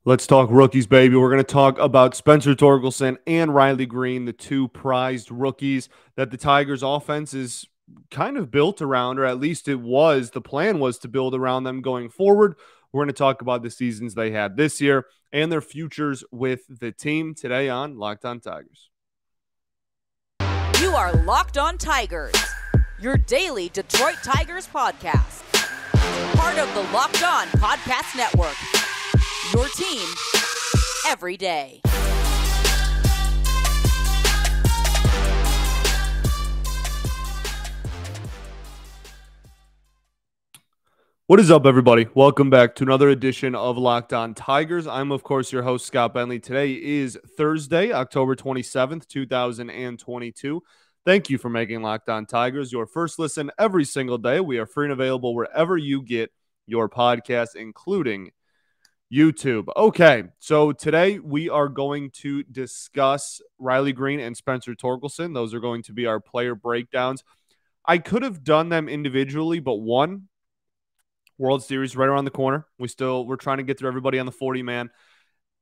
Let's talk rookies, baby. We're going to talk about Spencer Torkelson and Riley Greene, the two prized rookies that the Tigers offense is kind of built around, or at least it was. The plan was to build around them going forward. We're going to talk about the seasons they had this year and their futures with the team today on Locked On Tigers. You are Locked On Tigers, your daily Detroit Tigers podcast. Part of the Locked On Podcast Network. Your team every day. What is up, everybody? Welcome back to another edition of Locked On Tigers. I'm, of course, your host, Scott Bentley. Today is Thursday, October 27th, 2022. Thank you for making Locked On Tigers your first listen every single day. We are free and available wherever you get your podcasts, including YouTube. Okay, so today we are going to discuss Riley Greene and Spencer Torkelson. Those are going to be our player breakdowns. I could have done them individually, but one, World Series right around the corner. We're trying to get through everybody on the 40-man.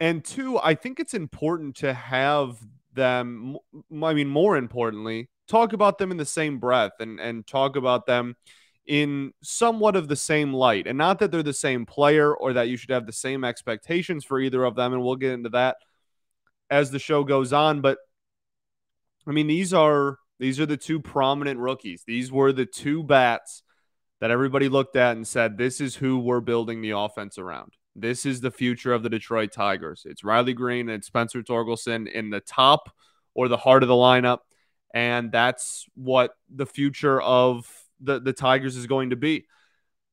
And two, I think it's important to have them, more importantly, talk about them in the same breath and talk about them in somewhat of the same light. And not that they're the same player or that you should have the same expectations for either of them, and we'll get into that as the show goes on. But these are the two prominent rookies. These were the two bats that everybody looked at and said, this is who we're building the offense around. This is the future of the Detroit Tigers. It's Riley Greene and Spencer Torkelson in the top or the heart of the lineup. And that's what the future of the Tigers is going to be.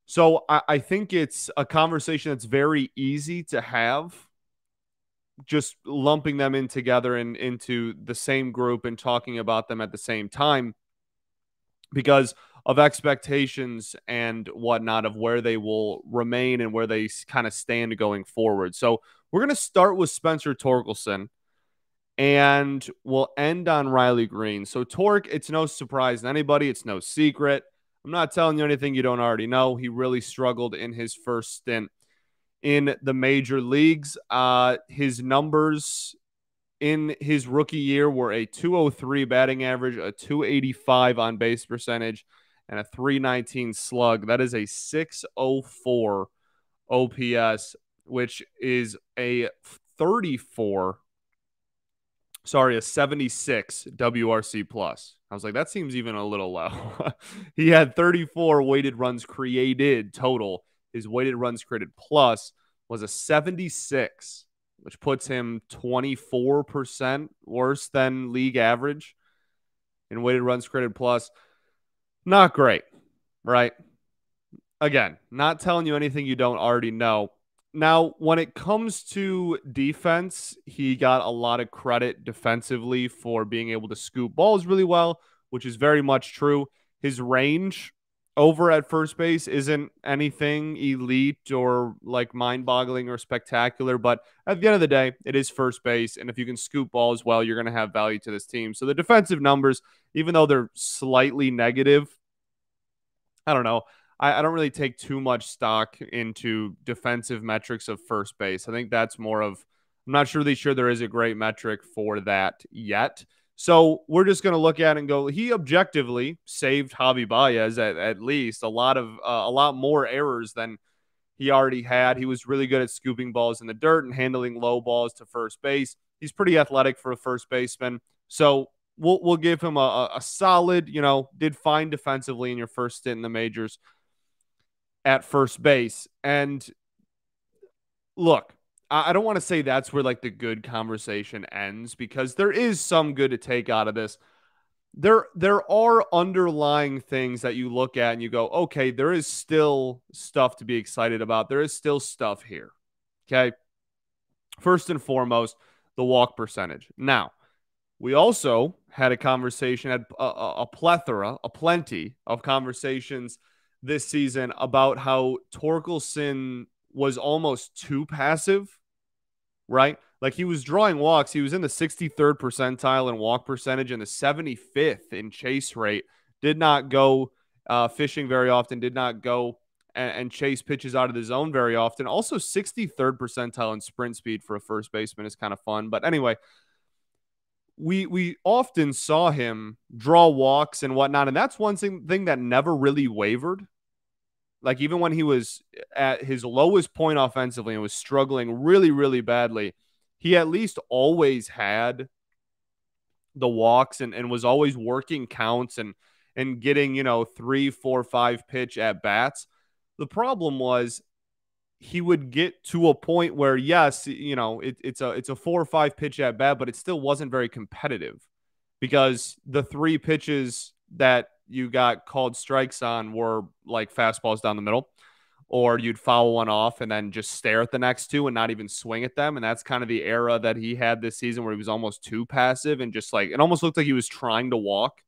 So I think it's a conversation that's very easy to have, just lumping them in together and into the same group and talking about them at the same time because of expectations and whatnot of where they will remain and where they kind of stand going forward. So we're going to start with Spencer Torkelson and we'll end on Riley Greene. So Tork, it's no surprise to anybody. It's no secret. I'm not telling you anything you don't already know. He really struggled in his first stint in the major leagues. His numbers in his rookie year were a 203 batting average, a 285 on base percentage, and a 319 slug. That is a 604 OPS, which is a 76 WRC plus. I was like, that seems even a little low. He had 34 weighted runs created total. His weighted runs created plus was a 76, which puts him 24% worse than league average in weighted runs created plus. Not great, right? Again, not telling you anything you don't already know. Now, when it comes to defense, he got a lot of credit defensively for being able to scoop balls really well, which is very much true. His range over at first base isn't anything elite or like mind-boggling or spectacular, but at the end of the day, it is first base, and if you can scoop balls well, you're going to have value to this team. So the defensive numbers, even though they're slightly negative, I don't know. I don't really take too much stock into defensive metrics of first base. I think that's more of, I'm not really sure there is a great metric for that yet. So we're just going to look at it and go, he objectively saved Javi Baez at least a lot more errors than he already had. He was really good at scooping balls in the dirt and handling low balls to first base. He's pretty athletic for a first baseman. So we'll give him a solid, did fine defensively in your first stint in the majors at first base. And look, I don't want to say that's where like the good conversation ends, because there is some good to take out of this. There are underlying things that you look at and you go, okay, there is still stuff to be excited about. There is still stuff here. Okay. First and foremost, the walk percentage. Now, we also had a conversation, had a plenty of conversations this season about how Torkelson was almost too passive, right? Like he was drawing walks. He was in the 63rd percentile in walk percentage and the 75th in chase rate. Did not go fishing very often, did not go and chase pitches out of the zone very often. Also, 63rd percentile in sprint speed for a first baseman is kind of fun. But anyway, we often saw him draw walks and whatnot, and that's one thing that never really wavered. Like, even when he was at his lowest point offensively and was struggling really, really badly, he at least always had the walks and was always working counts and getting, 3, 4, 5 pitch at bats. The problem was he would get to a point where, yes, it's a 4 or 5 pitch at bat, but it still wasn't very competitive because the 3 pitches that you got called strikes on were like fastballs down the middle, or you'd foul one off and then just stare at the next 2 and not even swing at them. And that's kind of the era that he had this season where he was almost too passive and just like, it almost looked like he was trying to walk.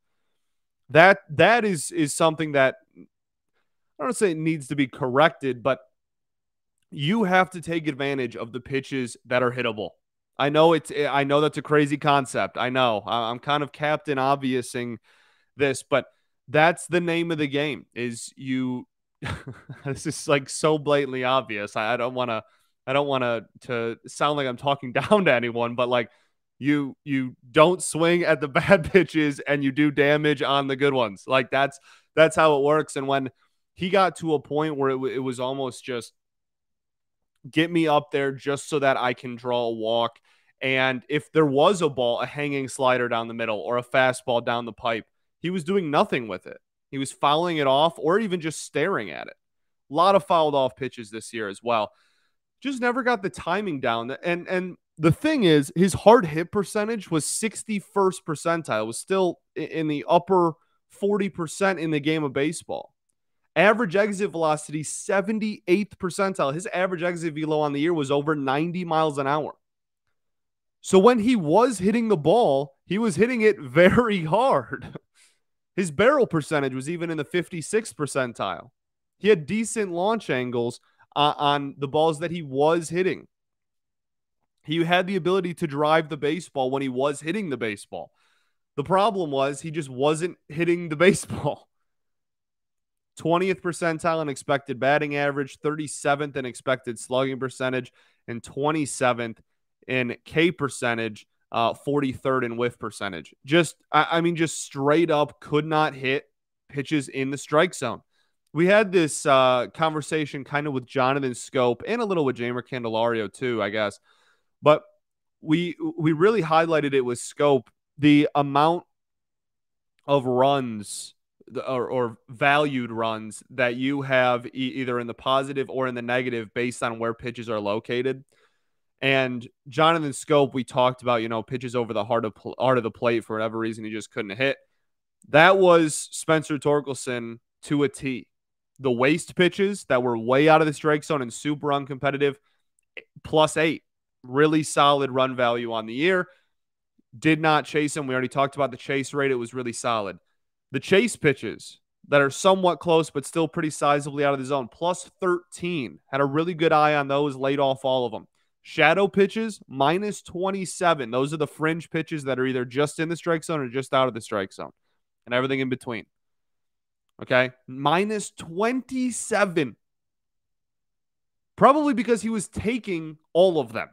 That is something that I don't say it needs to be corrected, but you have to take advantage of the pitches that are hittable. I know that's a crazy concept. I know I'm kind of Captain Obviousing this, but that's the name of the game. Is you this is like so blatantly obvious. I don't want to sound like I'm talking down to anyone, but like you don't swing at the bad pitches and you do damage on the good ones. Like that's how it works. And when he got to a point where it was almost just get me up there just so that I can draw a walk. And if there was a ball, a hanging slider down the middle or a fastball down the pipe, he was doing nothing with it. He was fouling it off or even just staring at it. A lot of fouled off pitches this year as well. Just never got the timing down. And the thing is, his hard hit percentage was 61st percentile. It was still in the upper 40% in the game of baseball. Average exit velocity, 78th percentile. His average exit velo on the year was over 90 miles an hour. So when he was hitting the ball, he was hitting it very hard. His barrel percentage was even in the 56th percentile. He had decent launch angles on the balls that he was hitting. He had the ability to drive the baseball when he was hitting the baseball. The problem was he just wasn't hitting the baseball. 20th percentile in expected batting average, 37th in expected slugging percentage, and 27th in K percentage, 43rd in whiff percentage. Just straight up could not hit pitches in the strike zone. We had this conversation kind of with Jonathan Scope and a little with Jamer Candelario too, I guess. But we really highlighted it with Scope, the amount of runs or valued runs that you have either in the positive or in the negative based on where pitches are located. And Jonathan Scope, we talked about, pitches over the heart of the plate for whatever reason he just couldn't hit. That was Spencer Torkelson to a T. The waste pitches that were way out of the strike zone and super uncompetitive, +8. Really solid run value on the year. Did not chase him. We already talked about the chase rate. It was really solid. The chase pitches that are somewhat close but still pretty sizably out of the zone, +13. Had a really good eye on those, laid off all of them. Shadow pitches, -27. Those are the fringe pitches that are either just in the strike zone or just out of the strike zone, and everything in between. Okay? -27. Probably because he was taking all of them.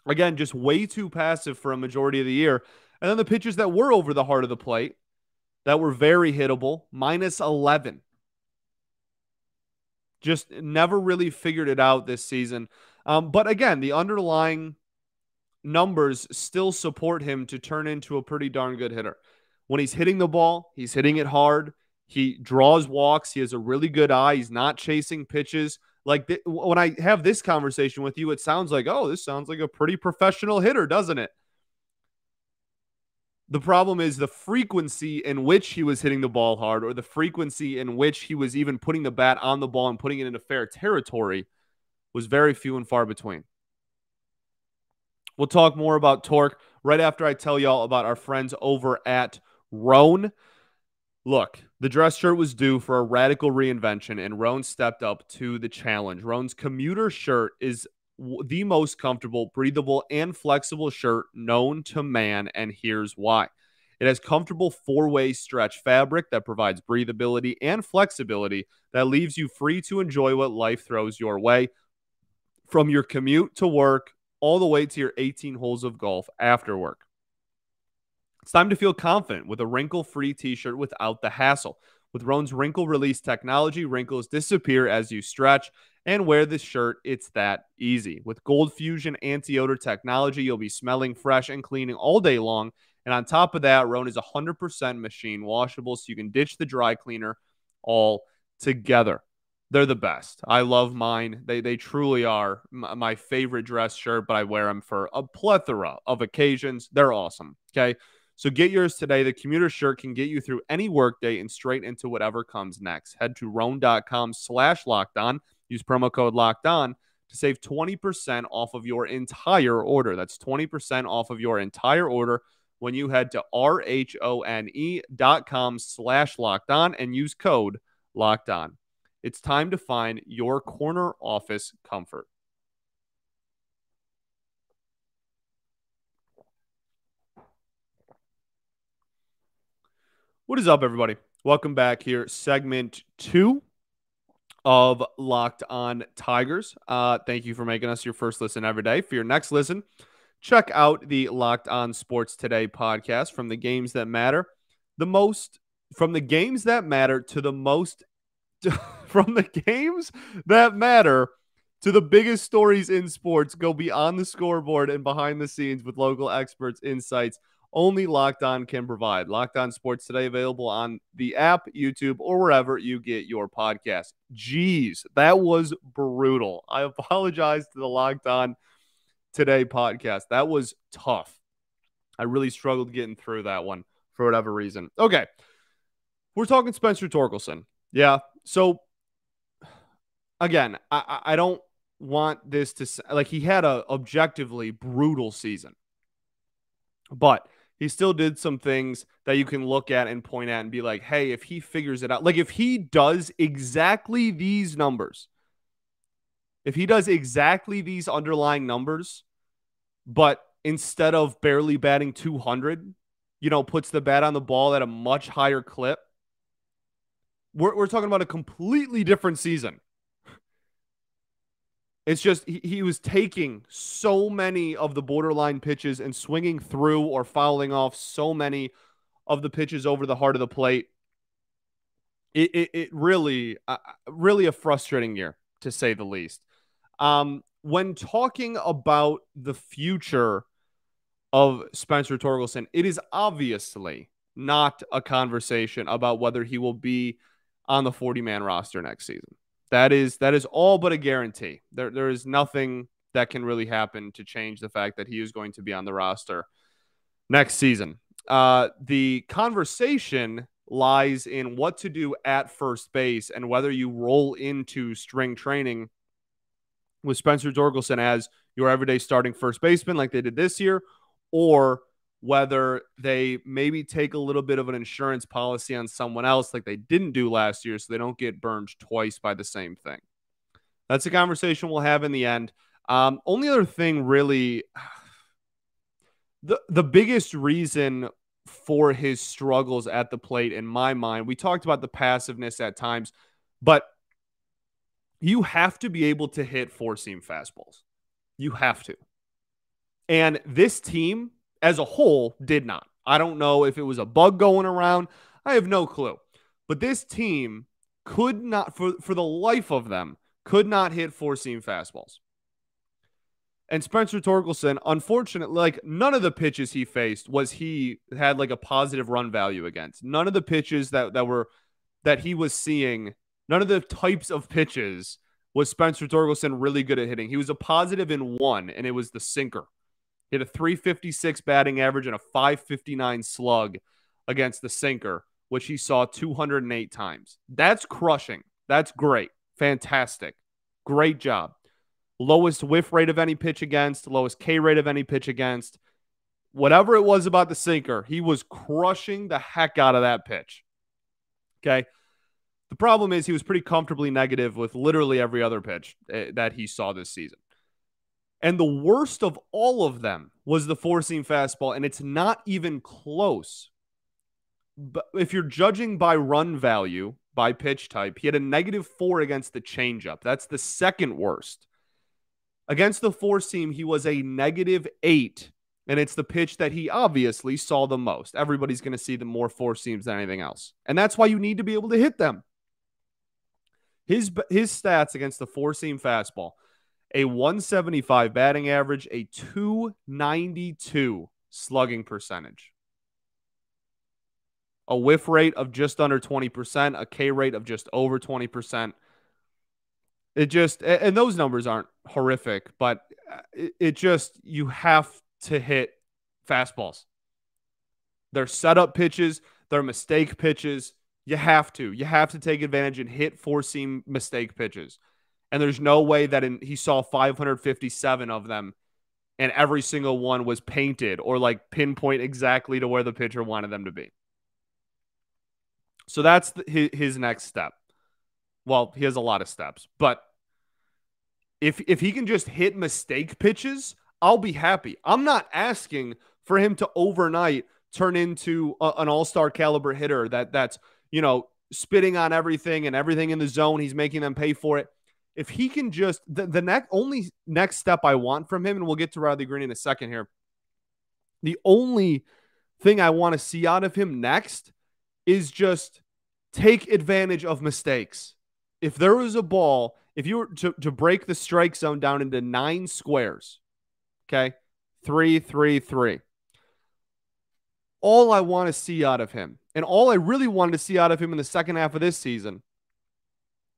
Again, just way too passive for a majority of the year. And then the pitches that were over the heart of the plate, that were very hittable, -11. Just never really figured it out this season. But again, the underlying numbers still support him to turn into a pretty darn good hitter. When he's hitting the ball, he's hitting it hard. He draws walks. He has a really good eye. He's not chasing pitches. Like when I have this conversation with you, it sounds like, oh, this sounds like a pretty professional hitter, doesn't it? The problem is the frequency in which he was hitting the ball hard, or the frequency in which he was even putting the bat on the ball and putting it into fair territory, was very few and far between. We'll talk more about Torque right after I tell y'all about our friends over at Roan. Look, the dress shirt was due for a radical reinvention, and Roan stepped up to the challenge. Roan's commuter shirt is the most comfortable, breathable, and flexible shirt known to man, and here's why. It has comfortable four-way stretch fabric that provides breathability and flexibility that leaves you free to enjoy what life throws your way, from your commute to work all the way to your 18 holes of golf after work. It's time to feel confident with a wrinkle-free t-shirt without the hassle. With Rhone's wrinkle release technology, wrinkles disappear as you stretch and wear this shirt. It's that easy. With Gold Fusion anti-odor technology, you'll be smelling fresh and cleaning all day long. And on top of that, Rhone is 100% machine washable, so you can ditch the dry cleaner all together. They're the best. I love mine. They truly are my favorite dress shirt, but I wear them for a plethora of occasions. They're awesome. Okay. So get yours today. The commuter shirt can get you through any workday and straight into whatever comes next. Head to Rhone.com/lockedon. Use promo code LOCKEDON to save 20% off of your entire order. That's 20% off of your entire order when you head to RHONE.com/lockedon and use code LOCKEDON. It's time to find your corner office comfort. What is up, everybody? Welcome back here. Segment 2 of Locked On Tigers. Thank you for making us your first listen every day. For your next listen, check out the Locked On Sports Today podcast. From the games that matter the most, from the games that matter to the most, from the games that matter to the biggest stories in sports, go beyond the scoreboard and behind the scenes with local experts, insights only Locked On can provide. Locked On Sports Today, available on the app, YouTube, or wherever you get your podcast. Jeez, that was brutal. I apologize to the Locked On Today podcast. That was tough. I really struggled getting through that one for whatever reason. Okay, we're talking Spencer Torkelson. Yeah, so again, I don't want this to, like, he had a objectively brutal season, but he still did some things that you can look at and point at and be like, hey, if he figures it out, like if he does exactly these numbers, if he does exactly these underlying numbers, but instead of barely batting 200, puts the bat on the ball at a much higher clip, we're talking about a completely different season. It's just he was taking so many of the borderline pitches and swinging through or fouling off so many of the pitches over the heart of the plate. It really a frustrating year, to say the least. When talking about the future of Spencer Torkelson, it is obviously not a conversation about whether he will be on the 40-man roster next season. That is all but a guarantee. There is nothing that can really happen to change the fact that he is going to be on the roster next season. The conversation lies in what to do at first base and whether you roll into spring training with Spencer Torkelson as your everyday starting first baseman like they did this year, or whether they maybe take a little bit of an insurance policy on someone else like they didn't do last year so they don't get burned twice by the same thing. That's a conversation we'll have in the end. Only other thing really, the biggest reason for his struggles at the plate in my mind, we talked about the passiveness at times, but you have to be able to hit four-seam fastballs. You have to. And this team as a whole did not. I don't know if it was a bug going around. I have no clue. But this team could not, for the life of them, could not hit four-seam fastballs. And Spencer Torkelson, unfortunately, like none of the pitches he faced had like a positive run value against. None of the pitches that he was seeing, none of the types of pitches was Spencer Torkelson really good at hitting. He was a positive in one, and it was the sinker. He had a 356 batting average and a 559 slug against the sinker, which he saw 208 times. That's crushing. That's great. Fantastic. Great job. Lowest whiff rate of any pitch against, lowest K rate of any pitch against. Whatever it was about the sinker, he was crushing the heck out of that pitch. Okay. The problem is he was pretty comfortably negative with literally every other pitch that he saw this season. And the worst of all of them was the four-seam fastball, and it's not even close but if you're judging by run value, by pitch type, he had a -4 against the changeup. That's the second worst. Against the four seam, he was a -8, and it's the pitch that he obviously saw the most. Everybody's going to see the more four seams than anything else, and that's why you need to be able to hit them. His stats against the four seam fastball: a 175 batting average, a 292 slugging percentage, a whiff rate of just under 20%, a K rate of just over 20%. It just, and those numbers aren't horrific, but it just, you have to hit fastballs. They're setup pitches, they're mistake pitches. You have to take advantage and hit four seam mistake pitches. And there's no way that he saw 557 of them and every single one was painted or like pinpoint exactly to where the pitcher wanted them to be. So that's his next step. Well, he has a lot of steps, but if he can just hit mistake pitches, I'll be happy. I'm not asking for him to overnight turn into an all-star caliber hitter that's, you know, spitting on everything and everything in the zone. He's making them pay for it. If he can just, the only next step I want from him, and we'll get to Riley Greene in a second here, the only thing I want to see out of him next is just take advantage of mistakes. If there was a ball, if you were to break the strike zone down into 9 squares, okay, 3, 3, 3. All I want to see out of him, and all I really wanted to see out of him in the second half of this season,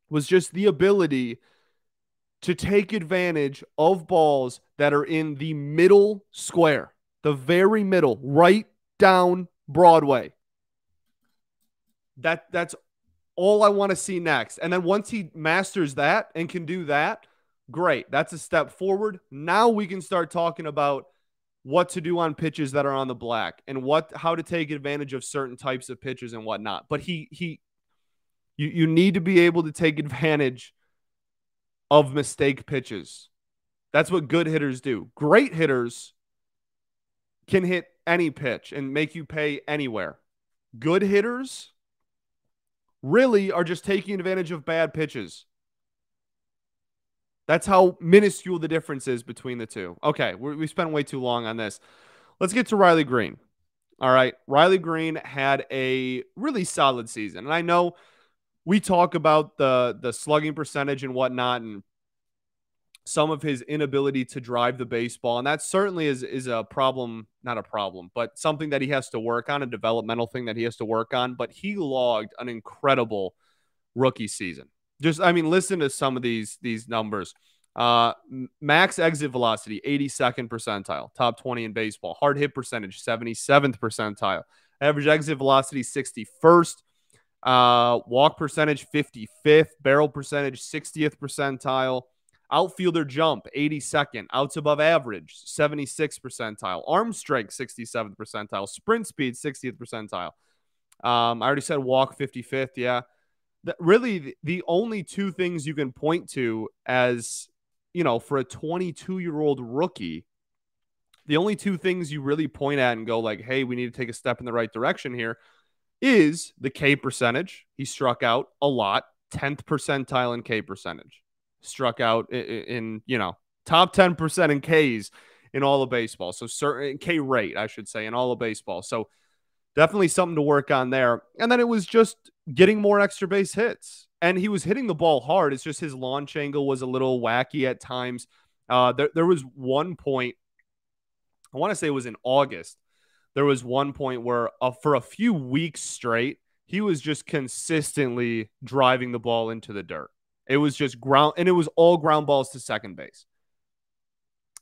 was just the ability to take advantage of balls that are in the middle square, the very middle, right down Broadway. That's all I want to see next. And then once he masters that and can do that, great. That's a step forward. Now we can start talking about what to do on pitches that are on the black and how to take advantage of certain types of pitches and whatnot. But you need to be able to take advantage of mistake pitches. That's what good hitters do. Great hitters can hit any pitch and make you pay anywhere. Good hitters really are just taking advantage of bad pitches. That's how minuscule the difference is between the two. Okay, we spent way too long on this. Let's get to Riley Greene. All right, Riley Greene had a really solid season. And I know we talk about the slugging percentage and whatnot and some of his inability to drive the baseball. And that certainly is a problem, not a problem, but something that he has to work on, a developmental thing that he has to work on. But he logged an incredible rookie season. Just, I mean, listen to some of these numbers. Max exit velocity, 82nd percentile, top 20 in baseball. Hard hit percentage, 77th percentile. Average exit velocity, 61st. Walk percentage, 55th. Barrel percentage, 60th percentile. Outfielder jump, 82nd. Outs above average, 76th percentile. Arm strength, 67th percentile. Sprint speed, 60th percentile. I already said walk, 55th. Yeah. Really, the only two things you can point to as, you know, for a 22-year-old rookie, the only two things you really point at and go like, hey, we need to take a step in the right direction here is the K percentage. He struck out a lot, 10th percentile in K percentage. Struck out in, you know, top 10% in Ks in all of baseball. So certain K rate, I should say, in all of baseball. So definitely something to work on there. And then it was just getting more extra base hits. And he was hitting the ball hard. It's just his launch angle was a little wacky at times. There was one point, I want to say it was in August. There was one point where for a few weeks straight, he was just consistently driving the ball into the dirt. It was just ground, and it was all ground balls to second base.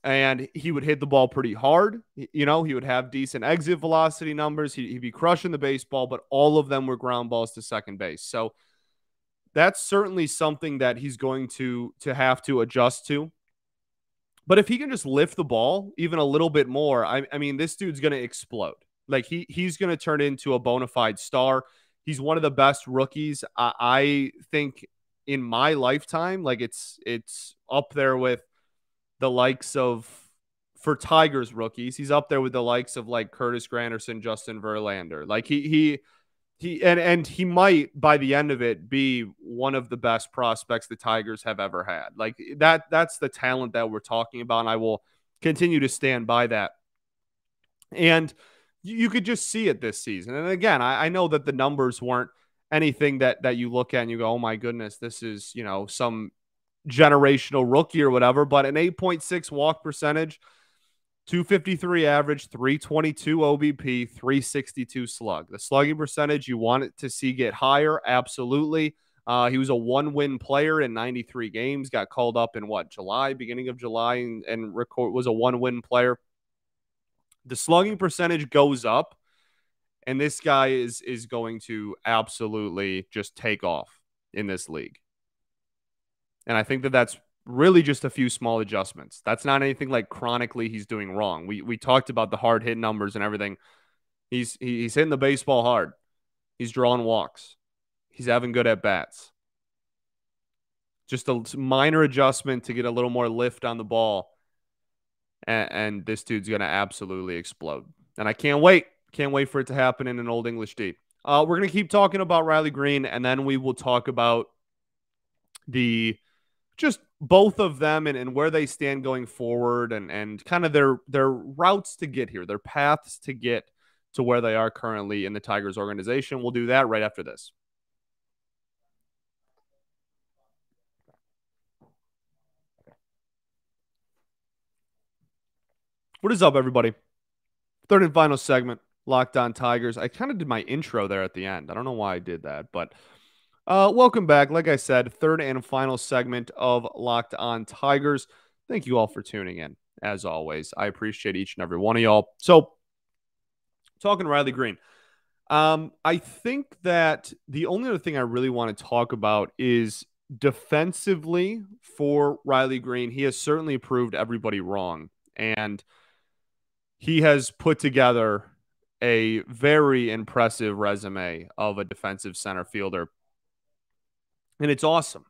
And he would hit the ball pretty hard. You know, he would have decent exit velocity numbers. He'd be crushing the baseball, but all of them were ground balls to second base. So that's certainly something that he's going to have to adjust to. But if he can just lift the ball even a little bit more, I mean, this dude's going to explode. Like he's going to turn into a bona fide star. He's one of the best rookies, I think, in my lifetime. Like it's up there with the likes of, for Tigers rookies, he's up there with the likes of like Curtis Granderson, Justin Verlander. Like he He might by the end of it be one of the best prospects the Tigers have ever had. Like that's the talent that we're talking about, and I will continue to stand by that. And you could just see it this season. And again, I know that the numbers weren't anything that you look at and you go, oh my goodness, this is, some generational rookie or whatever, but an 8.6 walk percentage, 253 average, 322 OBP, 362 slug. The slugging percentage, you want it to see get higher. Absolutely. He was a 1-win player in 93 games, got called up in July, beginning of July, and was a 1-win player. The slugging percentage goes up, and this guy is going to absolutely just take off in this league. And I think that that's really just a few small adjustments. That's not anything like chronically he's doing wrong. We talked about the hard hit numbers and everything. He's hitting the baseball hard. He's drawing walks. He's having good at bats. Just a minor adjustment to get a little more lift on the ball. And this dude's going to absolutely explode. And I can't wait. Can't wait for it to happen in an Old English D. We're going to keep talking about Riley Greene, and then we will talk about just both of them and where they stand going forward and kind of their routes to get here, their paths to get to where they are currently in the Tigers organization. We'll do that right after this. What is up, everybody? Third and final segment, Locked On Tigers. I kind of did my intro there at the end. I don't know why I did that, but welcome back. Like I said, third and final segment of Locked On Tigers. Thank you all for tuning in. As always, I appreciate each and every one of y'all. So, talking Riley Greene, I think that the only other thing I really want to talk about is defensively for Riley Greene. He has certainly proved everybody wrong, and he has put together a very impressive resume of a defensive center fielder. And it's awesome.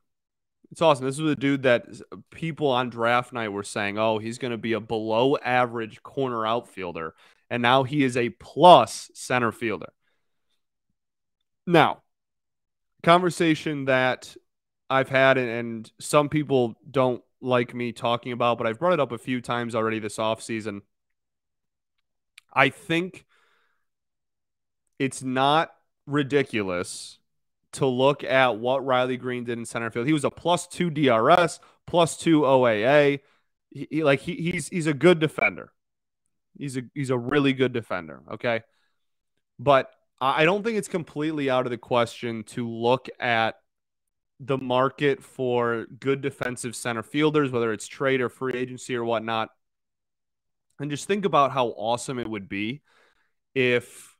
It's awesome. This was a dude that people on draft night were saying, oh, he's going to be a below average corner outfielder. And now he is a plus center fielder. Now, conversation that I've had, and some people don't like me talking about, but I've brought it up a few times already this offseason. I think it's not ridiculous to look at what Riley Greene did in center field. He was a +2 DRS, +2 OAA. He's a good defender. He's a really good defender. Okay. But I don't think it's completely out of the question to look at the market for good defensive center fielders, whether it's trade or free agency or whatnot, and just think about how awesome it would be if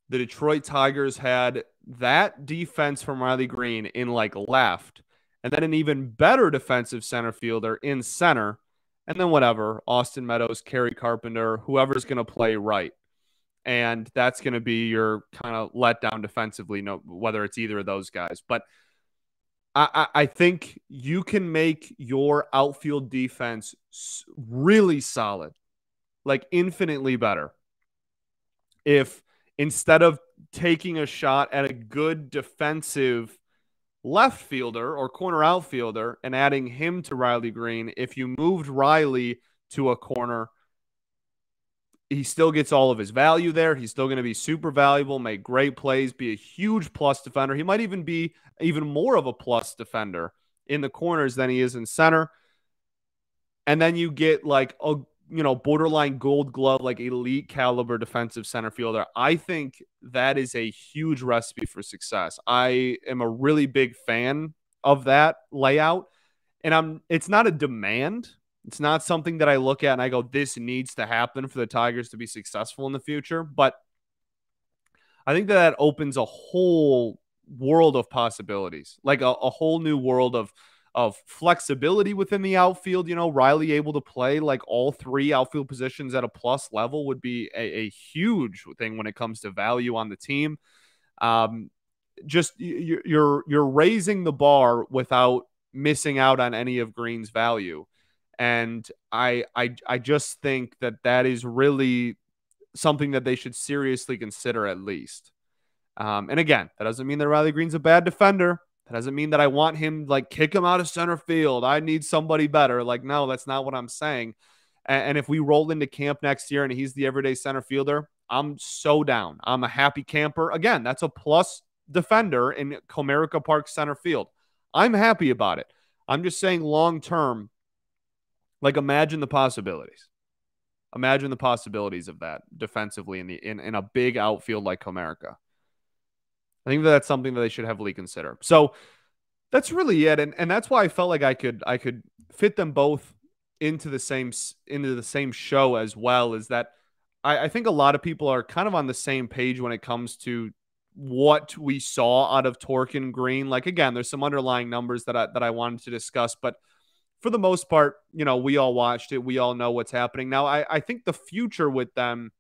the Detroit Tigers had that defense from Riley Greene in left, and then an even better defensive center fielder in center, and then whatever, Austin Meadows, Kerry Carpenter, whoever's going to play right. And that's going to be your kind of letdown defensively, whether it's either of those guys. But I think you can make your outfield defense really solid, infinitely better, if instead of taking a shot at a good defensive left fielder or corner outfielder and adding him to Riley Greene, if you moved Riley to a corner, he still gets all of his value there. He's still going to be super valuable, make great plays, be a huge plus defender. He might even be even more of a plus defender in the corners than he is in center. And then you get a borderline gold glove, elite caliber defensive center fielder. I think that is a huge recipe for success. I am a really big fan of that layout. And it's not a demand. It's not something that I look at and I go, this needs to happen for the Tigers to be successful in the future. But I think that opens a whole world of possibilities, a whole new world of flexibility within the outfield. Riley able to play all three outfield positions at a plus level would be a huge thing when it comes to value on the team. Just you're raising the bar without missing out on any of Greene's value. And I just think that is really something that they should seriously consider at least. And again, that doesn't mean that Riley Greene's a bad defender. That doesn't mean that I want him like kick him out of center field. I need somebody better. Like, no, that's not what I'm saying. And if we roll into camp next year and he's the everyday center fielder, I'm so down. I'm a happy camper. Again, that's a plus defender in Comerica Park center field. I'm happy about it. I'm just saying long term, like imagine the possibilities. Imagine the possibilities of that defensively in a big outfield like Comerica. I think that's something that they should heavily consider. So that's really it. And that's why I felt like I could fit them both into the same show as well, is that I think a lot of people are kind of on the same page when it comes to what we saw out of Tork and Greene. Like, again, there's some underlying numbers that I wanted to discuss, but for the most part, we all watched it. We all know what's happening. Now, I think the future with them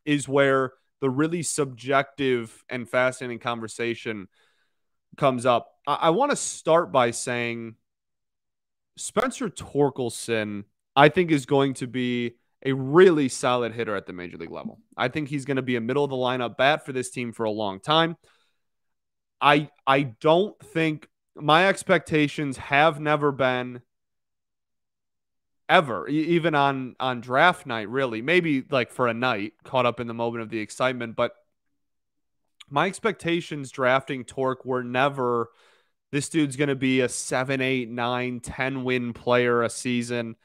is where the really subjective and fascinating conversation comes up. I want to start by saying Spencer Torkelson, I think, is going to be a really solid hitter at the major league level. I think he's going to be a middle of the lineup bat for this team for a long time. I don't think my expectations have never been ever, even on draft night, really, maybe like for a night caught up in the moment of the excitement. But my expectations drafting Torque were never, this dude's going to be a 7, 8, 9, 10 win player a season,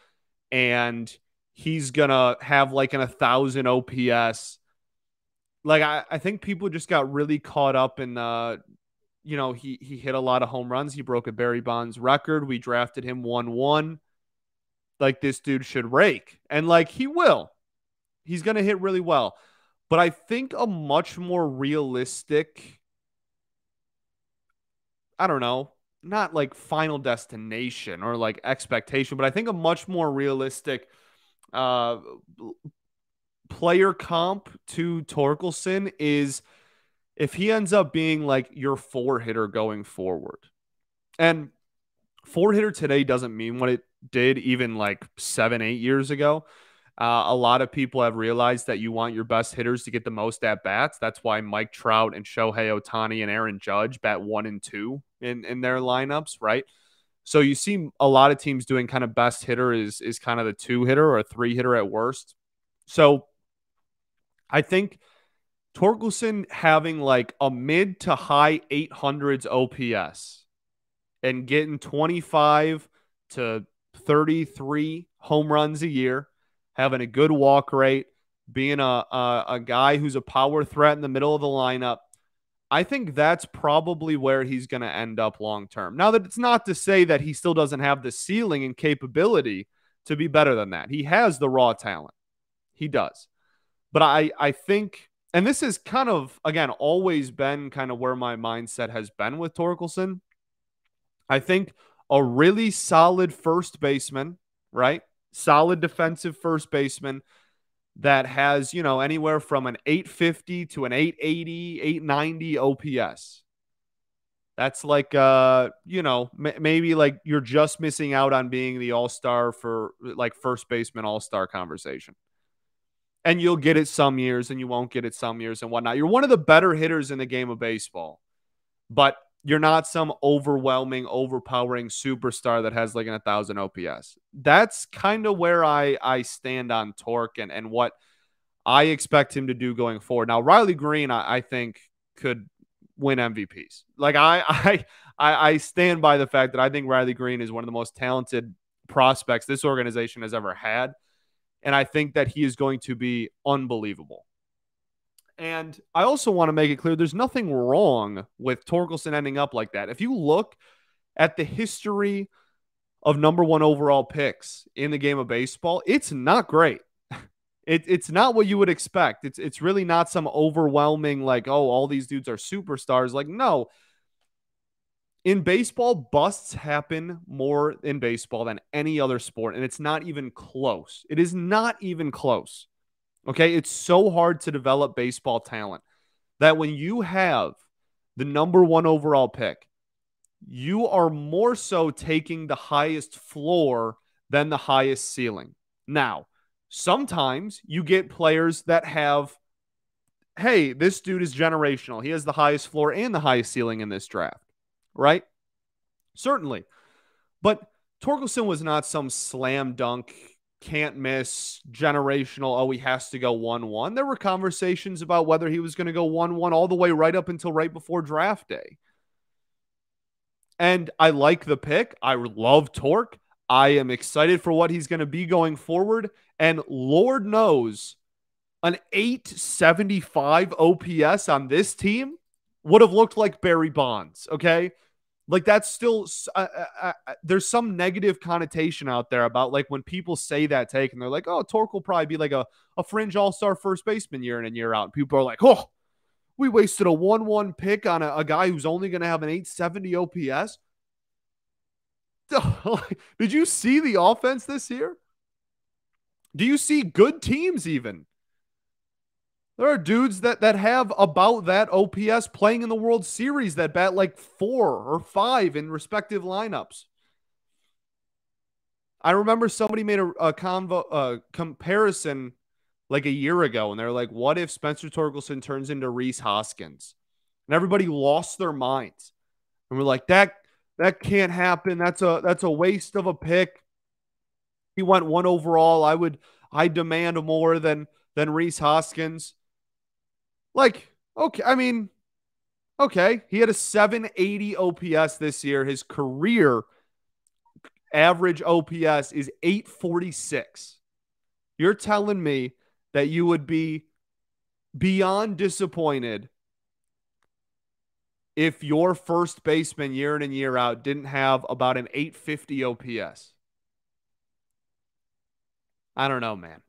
and he's going to have like an 1,000 OPS. Like, I think people just got really caught up in he hit a lot of home runs. He broke a Barry Bonds record. We drafted him 1-1. Like, this dude should rake. And like, he will. He's going to hit really well. But I think a much more realistic, I don't know, not like final destination or like expectation, but I think a much more realistic player comp to Torkelson is if he ends up being like your 4-hitter going forward. And 4-hitter today doesn't mean what it did even like 7, 8 years ago. A lot of people have realized that you want your best hitters to get the most at bats. That's why Mike Trout and Shohei Ohtani and Aaron Judge bat 1 and 2 in their lineups, right? So you see a lot of teams doing kind of best hitter is kind of the 2-hitter or a 3-hitter at worst. So I think Torkelson having like a mid to high 800s OPS and getting 25 to 33 home runs a year, having a good walk rate, being a guy who's a power threat in the middle of the lineup, I think that's probably where he's going to end up long term. Now, that it's not to say that he still doesn't have the ceiling and capability to be better than that. He has the raw talent. He does. But I think, and this is kind of, again, always been kind of where my mindset has been with Torkelson. I think a really solid first baseman, right? Solid defensive first baseman that has, anywhere from an 850 to an 880, 890 OPS. That's like, maybe like you're just missing out on being the all-star for like first baseman all-star conversation. And you'll get it some years and you won't get it some years and whatnot. You're one of the better hitters in the game of baseball, but you're not some overwhelming, overpowering superstar that has like an 1,000 OPS. That's kind of where I stand on Torque and what I expect him to do going forward. Now, Riley Greene, I think, could win MVPs. Like, I stand by the fact that I think Riley Greene is one of the most talented prospects this organization has ever had. And I think that he is going to be unbelievable. And I also want to make it clear there's nothing wrong with Torkelson ending up like that. If you look at the history of number 1 overall picks in the game of baseball, it's not great. It's not what you would expect. It's really not some overwhelming, like, oh, all these dudes are superstars. Like, no. In baseball, busts happen more in baseball than any other sport, and it's not even close. It is not even close. Okay, it's so hard to develop baseball talent that when you have the number 1 overall pick, you are more so taking the highest floor than the highest ceiling. Now, sometimes you get players that have hey, this dude is generational. He has the highest floor and the highest ceiling in this draft, right? Certainly. But Torkelson was not some slam dunk, can't miss, generational, oh, he has to go 1-1. There were conversations about whether he was going to go 1-1 all the way right up until right before draft day. And I like the pick. I love Torque. I am excited for what he's going to be going forward. And Lord knows, an 875 OPS on this team would have looked like Barry Bonds, okay? Like that's still there's some negative connotation out there about like when people say that take and they're like, oh, Torque will probably be like a fringe all-star first baseman year in and year out. And people are like, oh, we wasted a 1-1 pick on a guy who's only going to have an 870 OPS. Did you see the offense this year? Do you see good teams even? There are dudes that have about that OPS playing in the World Series that bat like 4 or 5 in respective lineups. I remember somebody made a comparison like a year ago, and they're like, what if Spencer Torkelson turns into Rhys Hoskins? And everybody lost their minds. And we're like, that can't happen. That's a waste of a pick. He went 1 overall. I demand more than Rhys Hoskins. Like, okay, I mean, okay. He had a 780 OPS this year. His career average OPS is 846. You're telling me that you would be beyond disappointed if your first baseman year in and year out didn't have about an 850 OPS? I don't know, man.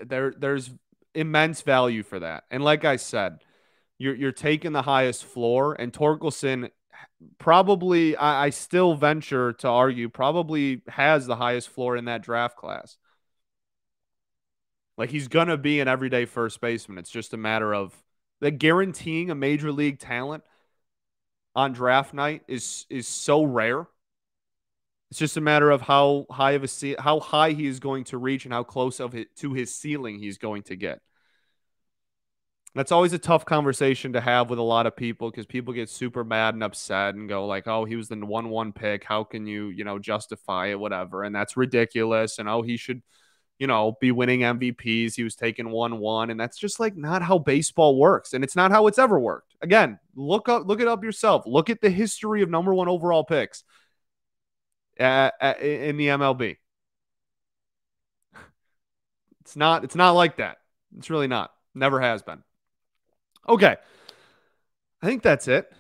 There's immense value for that. And like I said, you're taking the highest floor, and Torkelson probably, I still venture to argue, probably has the highest floor in that draft class. Like he's going to be an everyday first baseman. It's just a matter of guaranteeing a major league talent on draft night is so rare. It's just a matter of how high he is going to reach and how close to his ceiling he's going to get. That's always a tough conversation to have with a lot of people because people get super mad and upset and go like, oh, he was the 1-1 pick. How can you, justify it, whatever. And that's ridiculous. And, oh, he should, be winning MVPs. He was taking 1-1. And that's just like not how baseball works. And it's not how it's ever worked. Again, look it up yourself. Look at the history of number 1 overall picks in the MLB. It's not like that. It's really not. Never has been. Okay. I think that's it.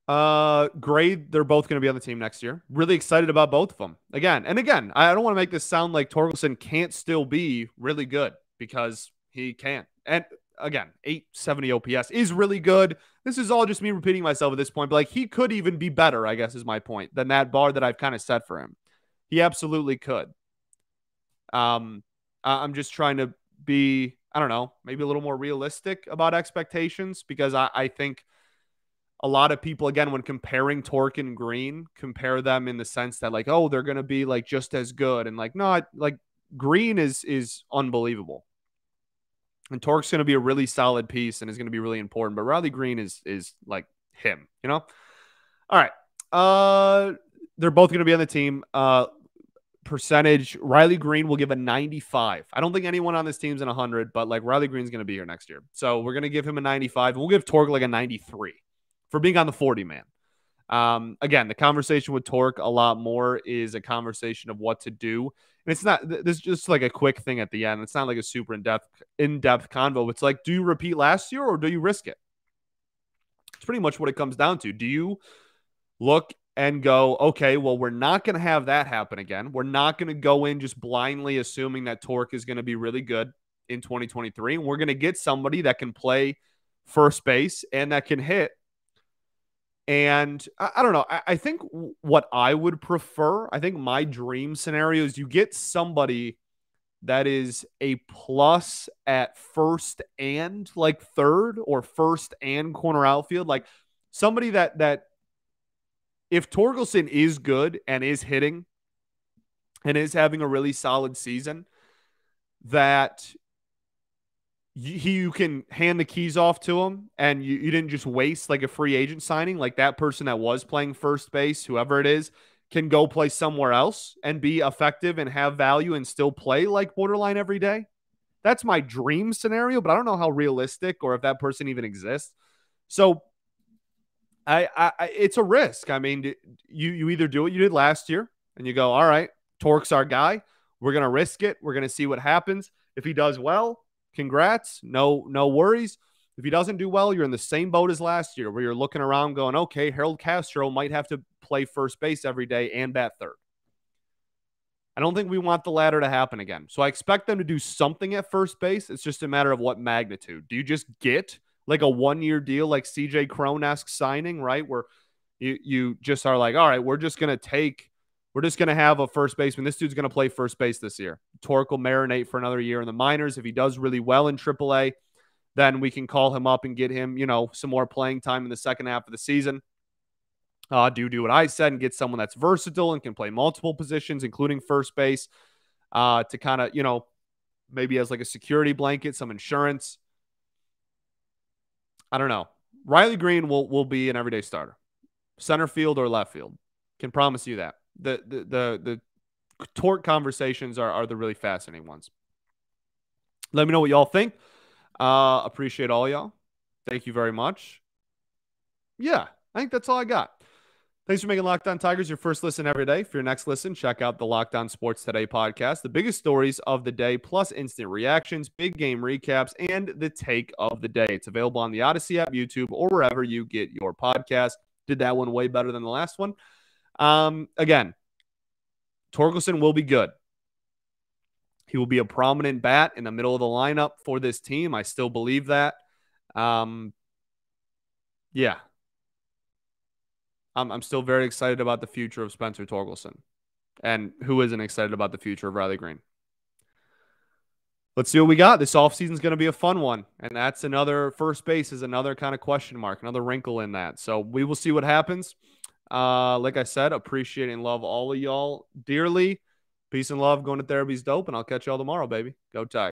Grade, they're both going to be on the team next year. Really excited about both of them. Again, I don't want to make this sound like Torkelson can't still be really good because he can't. And again, 870 OPS is really good. This is all just me repeating myself at this point, but like he could even be better, I guess is my point, than that bar that I've kind of set for him. He absolutely could. I'm just trying to be, I don't know, maybe a little more realistic about expectations because I think a lot of people, again, when comparing Torque and Greene, compare them in the sense that like, oh, they're going to be like just as good. And like, no, like Greene is unbelievable. And Torque's going to be a really solid piece and is going to be really important. But Riley Greene is like him, All right. They're both going to be on the team. Percentage, Riley Greene will give a 95. I don't think anyone on this team's in 100, but like Riley Greene's going to be here next year. So we're going to give him a 95. And we'll give Torque like a 93 for being on the 40 man. Again, the conversation with Torque a lot more is a conversation of what to do. And it's not, this is just like a quick thing at the end. It's not like a super in-depth convo. It's like, do you repeat last year or do you risk it? It's pretty much what it comes down to. Do you look and go, okay, well, we're not going to have that happen again. We're not going to go in just blindly assuming that Torque is going to be really good in 2023. And we're going to get somebody that can play first base and that can hit. And I don't know. I think what I would prefer, I think my dream scenario is you get somebody that is a plus at first and like third or first and corner outfield. Like somebody that if Torkelson is good and is hitting and is having a really solid season, that you can hand the keys off to him, and you didn't just waste like a free agent signing. Like that person that was playing first base, whoever it is, can go play somewhere else and be effective and have value and still play like borderline every day. That's my dream scenario, but I don't know how realistic or if that person even exists. So it's a risk. I mean, you either do what you did last year and you go, all right, Tork's our guy. We're gonna risk it. We're gonna see what happens. If he does well, congrats. No worries. If he doesn't do well, you're in the same boat as last year, where you're looking around going, okay, Harold Castro might have to play first base every day and bat third. I don't think we want the latter to happen again. So I expect them to do something at first base. It's just a matter of what magnitude. Do you just get like a 1-year deal, like CJ Cron-esque signing, right? Where you just are like, all right, we're just going to have a first baseman. This dude's going to play first base this year. Tork will marinate for another year in the minors. If he does really well in AAA, then we can call him up and get him, some more playing time in the second half of the season. Do what I said and get someone that's versatile and can play multiple positions, including first base, to kind of, maybe as like a security blanket, some insurance. I don't know. Riley Greene will be an everyday starter, center field or left field. Can promise you that. The Torque conversations are the really fascinating ones. Let me know what y'all think. Appreciate all y'all. Thank you very much. Yeah, I think that's all I got. Thanks for making Locked On Tigers your first listen every day. For your next listen, check out the Locked On Sports Today podcast, the biggest stories of the day, plus instant reactions, big game recaps, and the take of the day. It's available on the Odyssey app, YouTube, or wherever you get your podcast. Did that one way better than the last one. Again, Torkelson will be good. He will be a prominent bat in the middle of the lineup for this team. I still believe that. Yeah. I'm still very excited about the future of Spencer Torkelson. And who isn't excited about the future of Riley Greene? Let's see what we got. This offseason is going to be a fun one. And that's another, first base is another kind of question mark, another wrinkle in that. So we will see what happens. Like I said, appreciate and love all of y'all dearly. Peace and love. Going to therapy's dope. And I'll catch y'all tomorrow, baby. Go Tigers.